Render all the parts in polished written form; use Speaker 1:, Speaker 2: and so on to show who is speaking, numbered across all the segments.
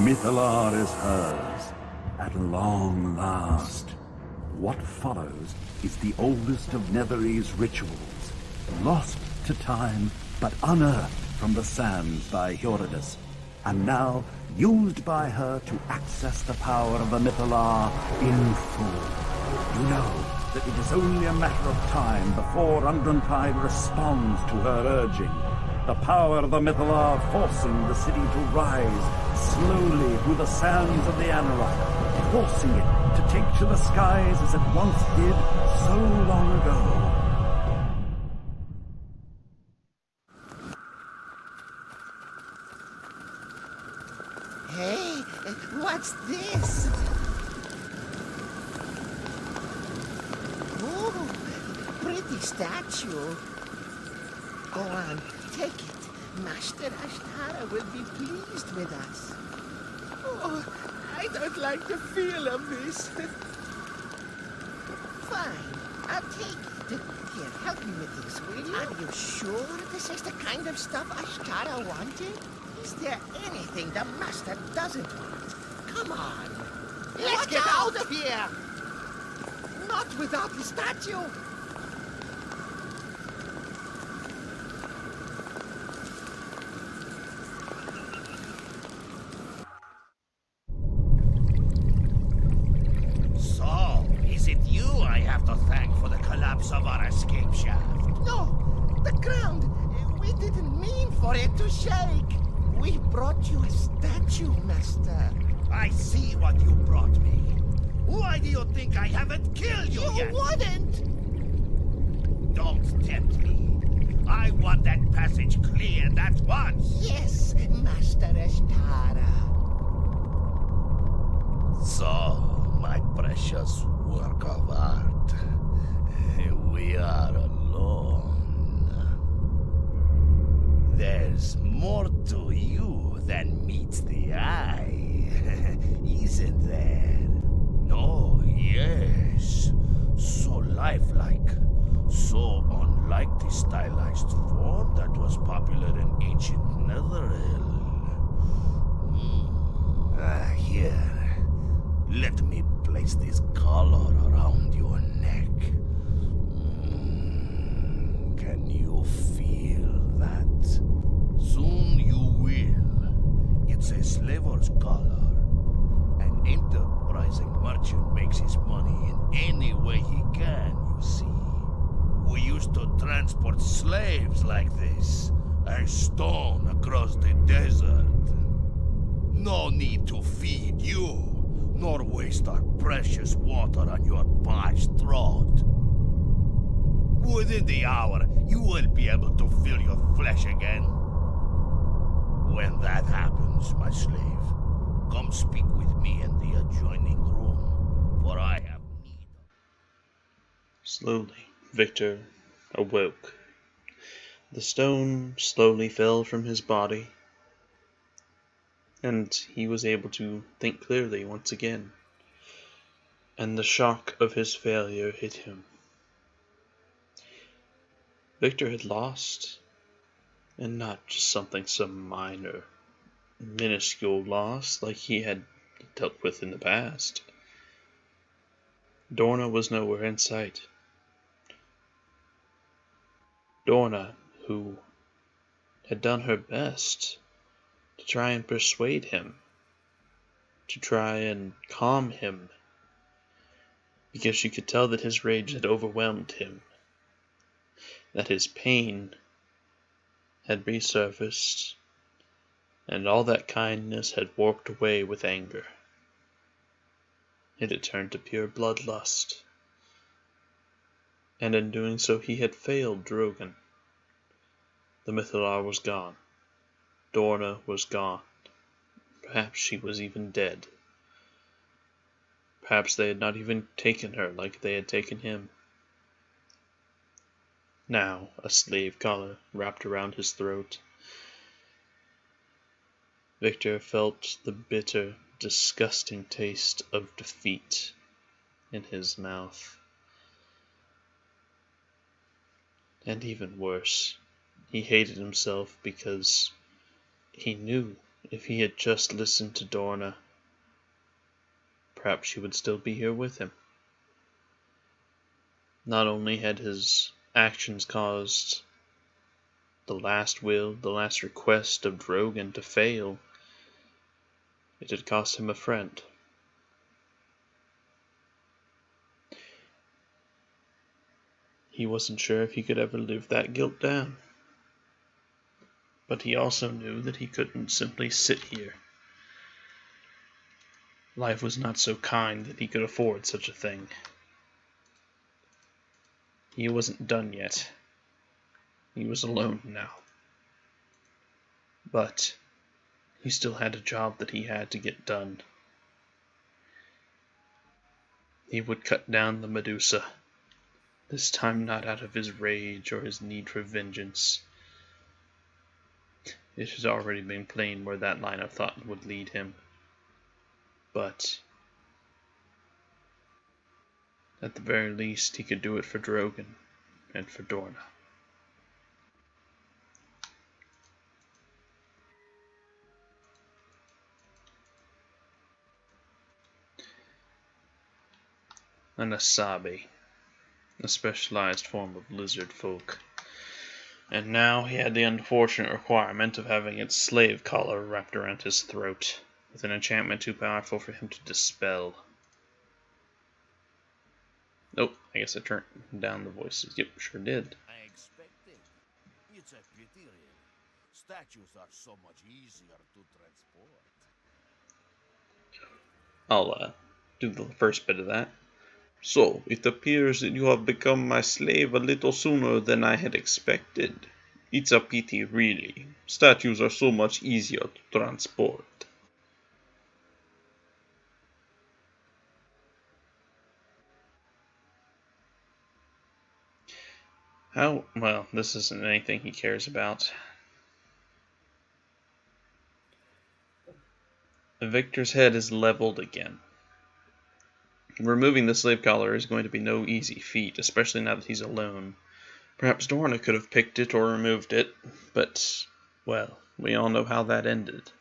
Speaker 1: Mithalar is hers, at long last. What follows is the oldest of Netherese rituals, lost to time, but unearthed from the sands by Hioridus, and now used by her to access the power of the Mithalar in full. You know that it is only a matter of time before Undrentide responds to her urging. The power of the Mithalar forcing the city to rise slowly through the sands of the Anarok, forcing it to take to the skies as it once did so long ago.
Speaker 2: Hey, what's this? Oh, pretty statue. Go on, take it. Master Ashtara will be pleased with us. Oh, I don't like the feel of this. Fine, I'll take it. Here, help me with this, will you? Are you sure this is the kind of stuff Ashtara wanted? Is there anything the Master doesn't want? Come on. Let's get out of here! Not without the statue!
Speaker 3: So, is it you I have to thank for the collapse of our escape shaft?
Speaker 2: No! The ground! We didn't mean for it to shake! We brought you a statue, Master.
Speaker 3: I see what you brought me. Why do you think I haven't killed you yet?
Speaker 2: You wouldn't!
Speaker 3: Don't tempt me. I want that passage cleared at once.
Speaker 2: Yes, Master Ashtara.
Speaker 3: So, my precious work of art, we are alone. There's more to you than meets the eye, isn't there? Oh, yes. So lifelike, so unlike the stylized form that was popular in ancient Netheril. Here, let me place this collar around your neck. Can you feel that? Soon you will. It's a slaver's collar. An enterprising merchant makes his money in any way he can, you see. We used to transport slaves like this, a stone across the desert. No need to feed you, nor waste our precious water on your parched throat. Within the hour, you will be able to feel your flesh again. When that happens, my slave, come speak with me in the adjoining room, for I have need of...
Speaker 4: Slowly, Victor awoke. The stone slowly fell from his body, and he was able to think clearly once again. And the shock of his failure hit him. Victor had lost, and not just some minor, minuscule loss like he had dealt with in the past. Dorna was nowhere in sight. Dorna, who had done her best to try and persuade him, to try and calm him, because she could tell that his rage had overwhelmed him, that his pain had resurfaced, and all that kindness had warped away with anger. It had turned to pure bloodlust, and in doing so he had failed Drogon. The Mithalar was gone. Dorna was gone. Perhaps she was even dead. Perhaps they had not even taken her like they had taken him. Now a slave collar wrapped around his throat. Victor felt the bitter, disgusting taste of defeat in his mouth. And even worse, he hated himself because he knew if he had just listened to Dorna, perhaps she would still be here with him. Not only had his actions caused the last will, the last request of Drogon to fail, it had cost him a friend. He wasn't sure if he could ever live that guilt down. But he also knew that he couldn't simply sit here. Life was not so kind that he could afford such a thing. He wasn't done yet. He was alone now. But he still had a job that he had to get done. He would cut down the Medusa, this time not out of his rage or his need for vengeance. It had already been plain where that line of thought would lead him. But at the very least, he could do it for Drogon and for Dorna. An Asabi, a specialized form of lizard folk. And now he had the unfortunate requirement of having its slave collar wrapped around his throat, with an enchantment too powerful for him to dispel. Nope, I guess I turned down the voices. Yep, sure did.
Speaker 3: I expected. It's a pity, really. Statues are so much easier to transport.
Speaker 4: I'll do the first bit of that. So, it appears that you have become my slave a little sooner than I had expected. It's a pity, really. Statues are so much easier to transport. Well, this isn't anything he cares about. Victor's head is leveled again. Removing the slave collar is going to be no easy feat, especially now that he's alone. Perhaps Dorna could have picked it or removed it, but, well, we all know how that ended.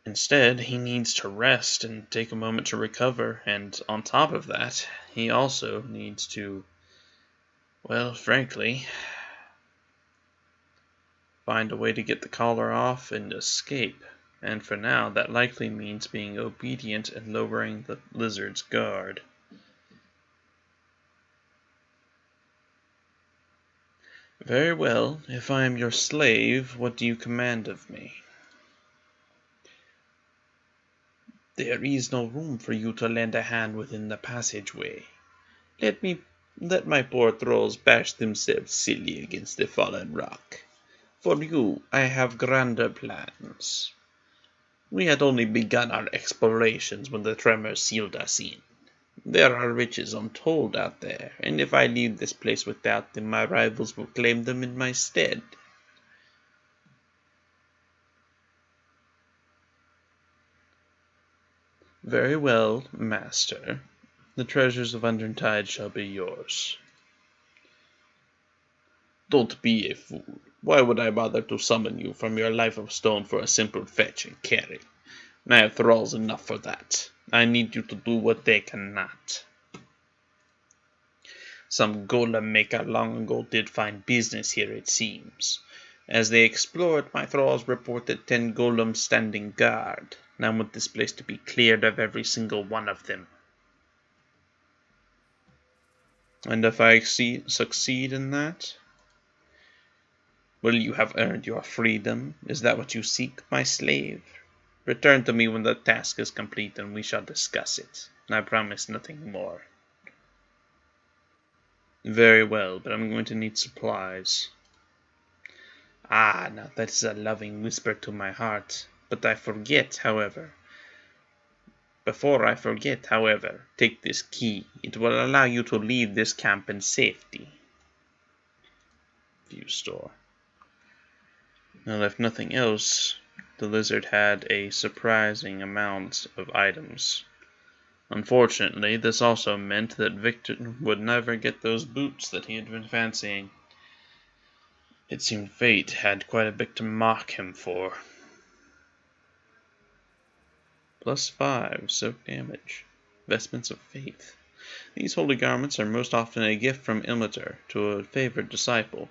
Speaker 4: Instead, he needs to rest and take a moment to recover, and on top of that, he also needs to, well, frankly, find a way to get the collar off and escape. And for now, that likely means being obedient and lowering the lizard's guard. Very well, if I am your slave, what do you command of me? There is no room for you to lend a hand within the passageway. Let my poor thralls bash themselves silly against the fallen rock. For you, I have grander plans. We had only begun our explorations when the tremors sealed us in. There are riches untold out there, and if I leave this place without them, my rivals will claim them in my stead. Very well, master. The treasures of Undertide shall be yours. Don't be a fool. Why would I bother to summon you from your life of stone for a simple fetch and carry? I have thralls enough for that. I need you to do what they cannot. Some golem maker long ago did find business here, it seems. As they explored, my thralls reported 10 golems standing guard. I want this place to be cleared of every single one of them. And if I succeed in that, will you have earned your freedom? Is that what you seek, my slave? Return to me when the task is complete and we shall discuss it. I promise nothing more. Very well, but I'm going to need supplies. Ah, now that is a loving whisper to my heart. But I forget, however. Before I forget, however, take this key. It will allow you to leave this camp in safety. View store. Now, if nothing else, the lizard had a surprising amount of items. Unfortunately, this also meant that Victor would never get those boots that he had been fancying. It seemed fate had quite a bit to mock him for. +5 soak damage. Vestments of Faith. These holy garments are most often a gift from Ilmater to a favored disciple.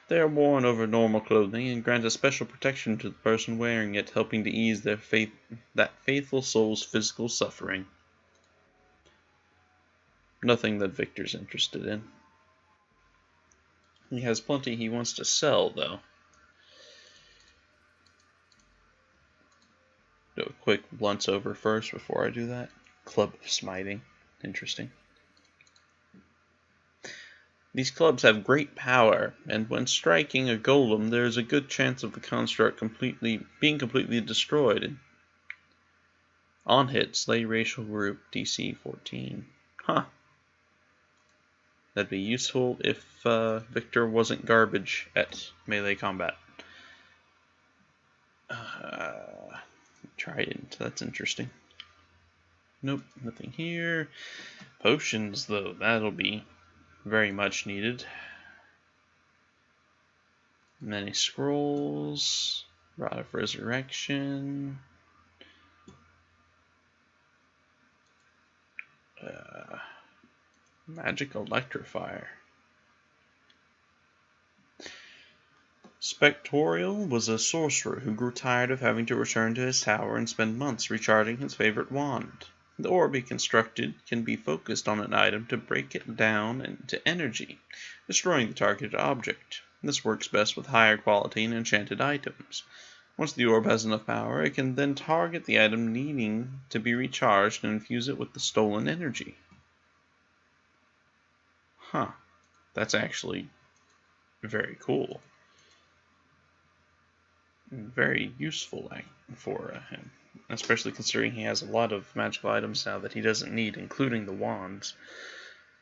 Speaker 4: They are worn over normal clothing and grant a special protection to the person wearing it, helping to ease that faithful soul's physical suffering. Nothing that Victor's interested in. He has plenty he wants to sell, though. Do a quick blunts over first before I do that. Club of Smiting. Interesting. These clubs have great power, and when striking a golem, there is a good chance of the construct being completely destroyed. On hit, slay racial group, DC 14. Huh. That'd be useful if Victor wasn't garbage at melee combat. Trident, that's interesting. Nope, nothing here. Potions, though, that'll be very much needed. Many scrolls. Rod of Resurrection. Magic Electrifier. Spectorial was a sorcerer who grew tired of having to return to his tower and spend months recharging his favorite wand. The orb he constructed can be focused on an item to break it down into energy, destroying the targeted object. This works best with higher quality and enchanted items. Once the orb has enough power, it can then target the item needing to be recharged and infuse it with the stolen energy. Huh. That's actually very cool. Very useful for him. Especially considering he has a lot of magical items now that he doesn't need, including the wands.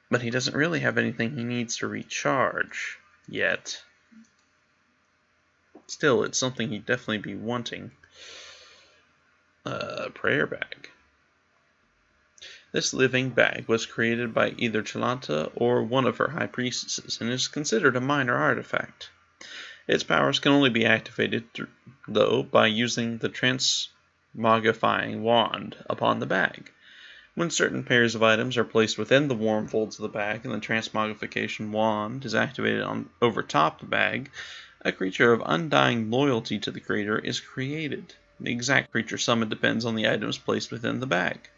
Speaker 4: But he doesn't really have anything he needs to recharge yet. Still, it's something he'd definitely be wanting. Prayer bag. This living bag was created by either Chalanta or one of her high priestesses, and is considered a minor artifact. Its powers can only be activated, though, by using the transmogrifying wand upon the bag. When certain pairs of items are placed within the warm folds of the bag and the transmogrification wand is activated over top the bag, a creature of undying loyalty to the creator is created. The exact creature summoned depends on the items placed within the bag.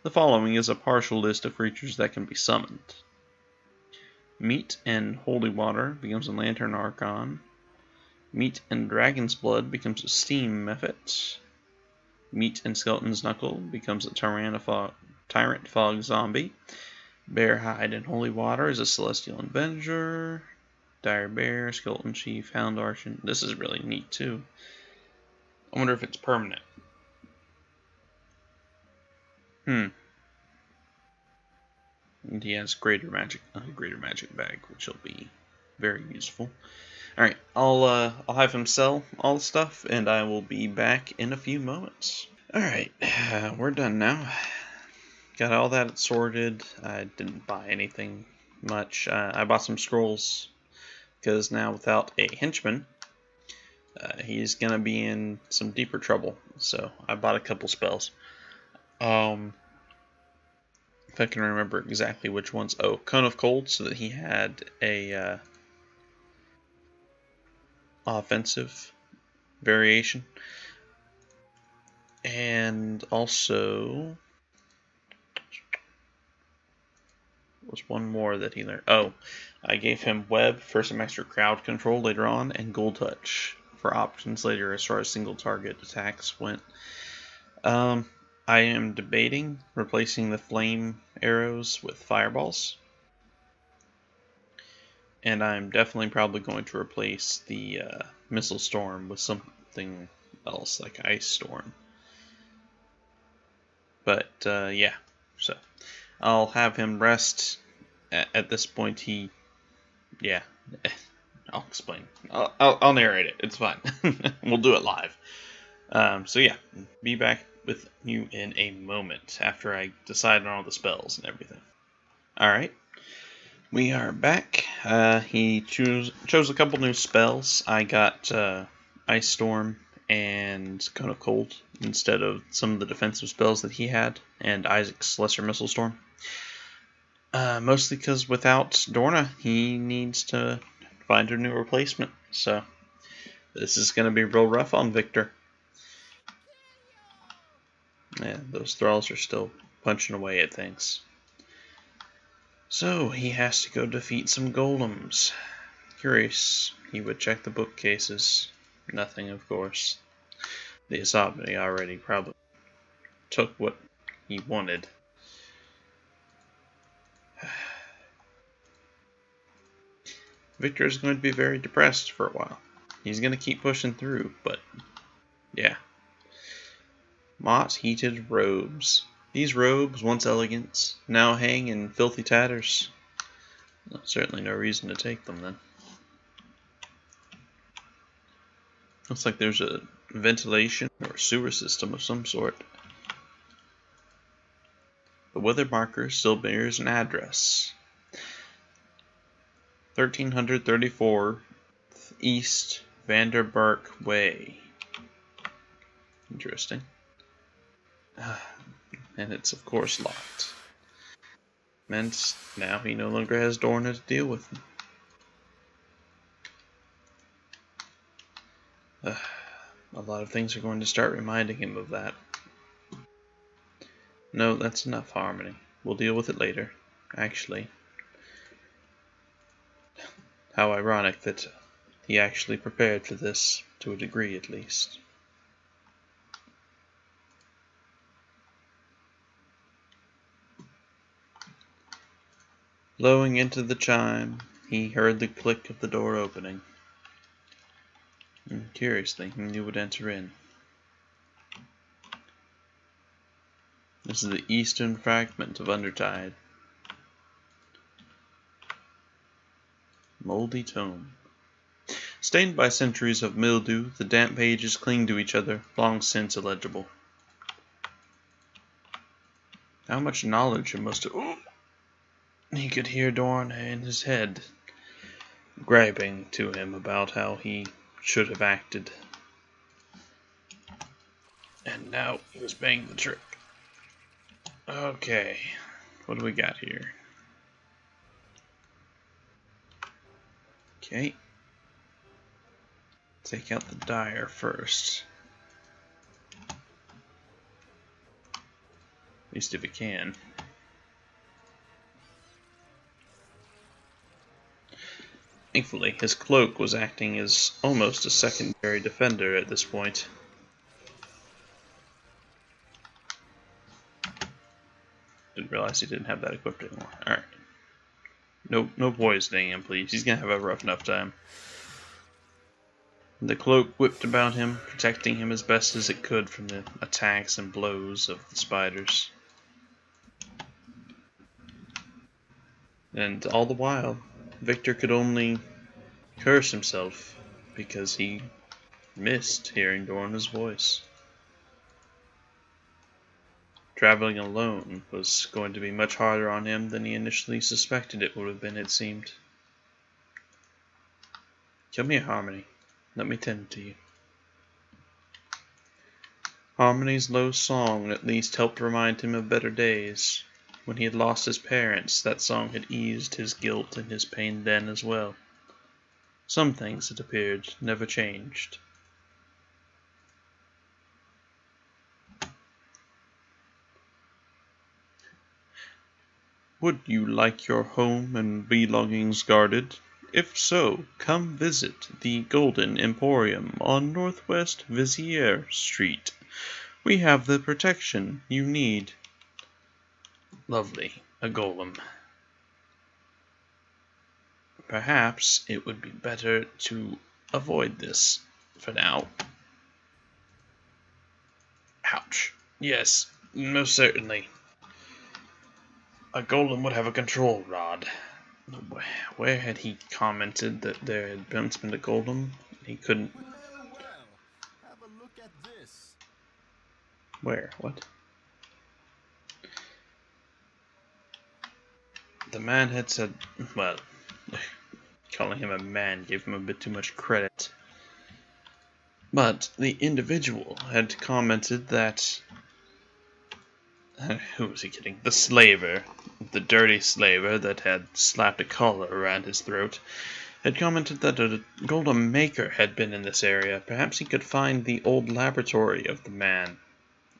Speaker 4: The following is a partial list of creatures that can be summoned. Meat and Holy Water becomes a Lantern Archon. Meat and Dragon's Blood becomes a Steam Mephit. Meat and Skeleton's Knuckle becomes a Tyrant Fog Zombie. Bear Hide and Holy Water is a Celestial Avenger. Dire Bear, Skeleton Chief, Hound Archon. This is really neat too. I wonder if it's permanent. And he has greater magic bag, which will be very useful. All right, I'll have him sell all the stuff, and I will be back in a few moments. All right, we're done now. Got all that sorted. I didn't buy anything much. I bought some scrolls because now without a henchman, he's gonna be in some deeper trouble. So I bought a couple spells. If I can remember exactly which ones. Oh, Cone of Cold, so that he had a offensive variation. And also, was one more that he learned. Oh, I gave him Web for some extra crowd control later on, and Gold Touch for options later as far as single target attacks went. I am debating replacing the flame arrows with fireballs. And I'm definitely probably going to replace the missile storm with something else, like ice storm. But yeah, so I'll have him rest. At this point, yeah, I'll explain. I'll narrate it. It's fine. We'll do it live. So yeah, be back with you in a moment after I decide on all the spells and everything. Alright, we are back. He chose a couple new spells. I got Ice Storm and Cone of Cold instead of some of the defensive spells that he had, and Isaac's Lesser Missile Storm. Mostly because without Dorna, he needs to find a new replacement. So this is going to be real rough on Victor. Yeah, those thralls are still punching away at things. So he has to go defeat some golems. Curious, he would check the bookcases. Nothing, of course. The Asabni already probably took what he wanted. Victor is going to be very depressed for a while. He's going to keep pushing through, but yeah. Moss-heated robes. These robes, once elegant, now hang in filthy tatters. Well, certainly no reason to take them then. Looks like there's a ventilation or sewer system of some sort. The weather marker still bears an address. 1334 East Vanderburg Way. Interesting. And it's of course locked. Meant now he no longer has Dorna to deal with. A lot of things are going to start reminding him of that. No, that's enough, Harmony. We'll deal with it later. Actually. How ironic that he actually prepared for this, to a degree at least. Blowing into the chime, he heard the click of the door opening. And curiously, he knew would enter in. This is the eastern fragment of Undertide. Moldy tome. Stained by centuries of mildew, the damp pages cling to each other, long since illegible. How much knowledge it must have... Oh! He could hear Dorna in his head, griping to him about how he should have acted. And now he was paying the trick. Okay, what do we got here? Okay. Take out the dyer first. At least if we can. Thankfully, his cloak was acting as almost a secondary defender at this point. Didn't realize he didn't have that equipped anymore. Alright. No poisoning him, please. He's gonna have a rough enough time. The cloak whipped about him, protecting him as best as it could from the attacks and blows of the spiders. And all the while, Victor could only curse himself because he missed hearing Dorna's voice. Traveling alone was going to be much harder on him than he initially suspected it would have been, it seemed. Come here, Harmony. Let me tend to you. Harmony's low song at least helped remind him of better days. When he had lost his parents, that song had eased his guilt and his pain then as well. Some things, it appeared, never changed. Would you like your home and belongings guarded? If so, come visit the Golden Emporium on Northwest Vizier Street. We have the protection you need. Lovely, a golem. Perhaps it would be better to avoid this for now. Ouch. Yes, most certainly. A golem would have a control rod. Where had he commented that there had once been a golem? He couldn't...
Speaker 5: Well, have a look at this.
Speaker 4: Where? What? The man had said... Well, calling him a man gave him a bit too much credit. But the individual had commented that... who was he kidding? The slaver, the dirty slaver that had slapped a collar around his throat, had commented that a golem maker had been in this area. Perhaps he could find the old laboratory of the man.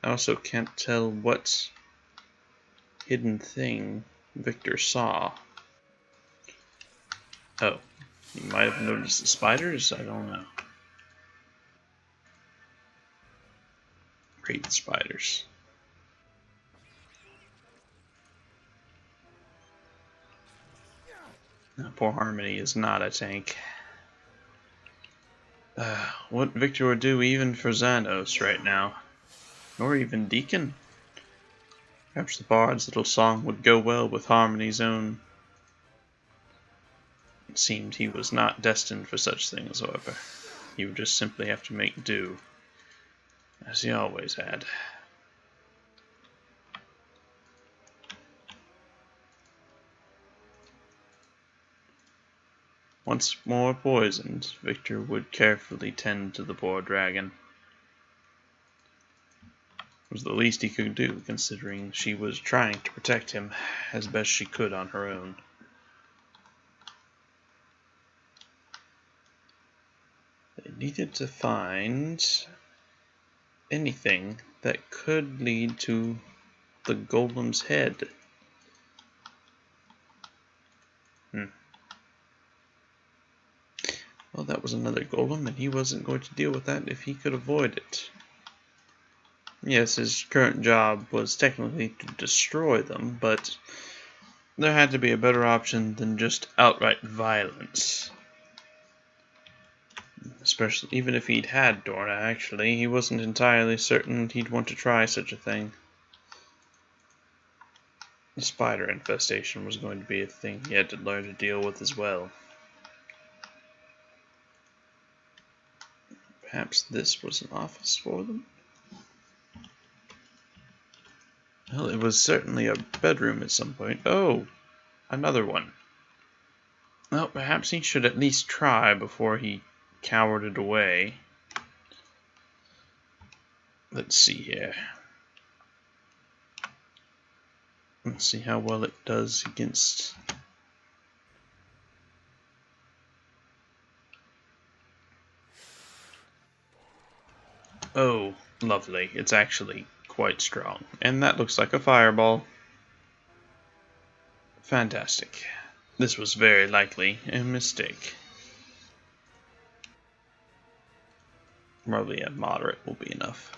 Speaker 4: I also can't tell what hidden thing Victor saw. Oh, he might have noticed the spiders? I don't know. Great spiders. Now, poor Harmony is not a tank. What Victor would do even for Xanos right now. Nor even Deacon. Perhaps the bard's little song would go well with Harmony's own. It seemed he was not destined for such things, however. He would just simply have to make do, as he always had. Once more poisoned, Victor would carefully tend to the poor dragon. It was the least he could do, considering she was trying to protect him as best she could on her own. They needed to find anything that could lead to the golem's head. Well, that was another golem, and he wasn't going to deal with that if he could avoid it. Yes, his current job was technically to destroy them, but there had to be a better option than just outright violence. Especially, even if he'd had Dorna, actually, he wasn't entirely certain he'd want to try such a thing. The spider infestation was going to be a thing he had to learn to deal with as well. Perhaps this was an office for them? Well, it was certainly a bedroom at some point. Oh, another one. Well, perhaps he should at least try before he cowered it away. Let's see here. Let's see how well it does against... Oh, lovely. It's actually quite strong. And that looks like a fireball. Fantastic. This was very likely a mistake. Probably a moderate will be enough.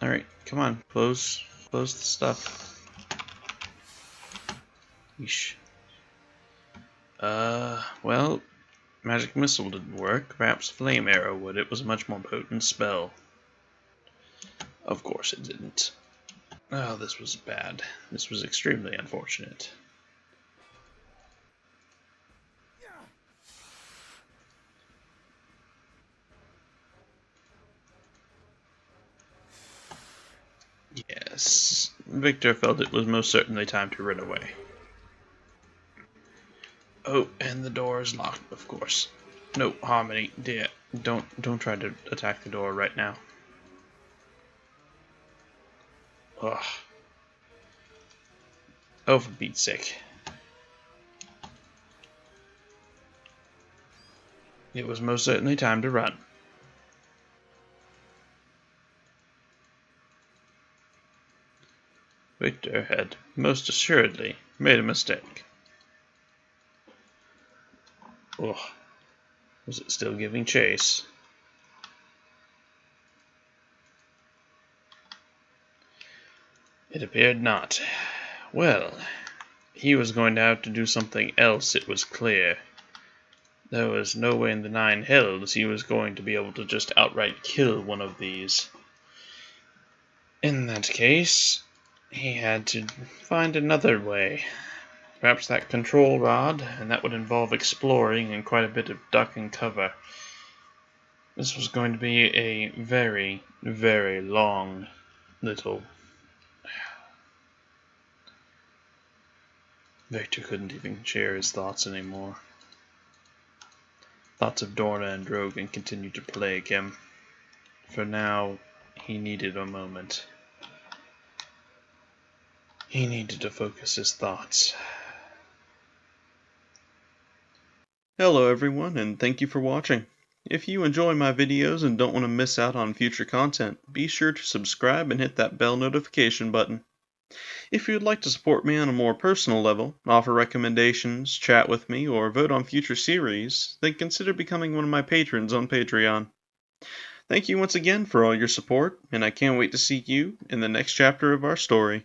Speaker 4: Alright, come on. Close the stuff. Yeesh. Well, magic missile didn't work. Perhaps flame arrow would. It was a much more potent spell. Of course it didn't. Oh, this was bad. This was extremely unfortunate. Yes, Victor felt it was most certainly time to run away. Oh, and the door is locked, of course. No, Harmony, dear, don't try to attack the door right now. Ugh. Oh, for Pete's sake. It was most certainly time to run. Victor had most assuredly made a mistake. Ugh. Was it still giving chase? It appeared not. Well, he was going to have to do something else, it was clear. There was no way in the Nine Hells he was going to be able to just outright kill one of these. In that case, he had to find another way. Perhaps that control rod, and that would involve exploring and quite a bit of duck and cover. This was going to be a very, very long little... Victor couldn't even share his thoughts anymore. Thoughts of Dorna and Drogon continued to plague him. For now, he needed a moment. He needed to focus his thoughts. Hello everyone, and thank you for watching. If you enjoy my videos and don't want to miss out on future content, be sure to subscribe and hit that bell notification button. If you would like to support me on a more personal level, offer recommendations, chat with me, or vote on future series, then consider becoming one of my patrons on Patreon. Thank you once again for all your support, and I can't wait to see you in the next chapter of our story.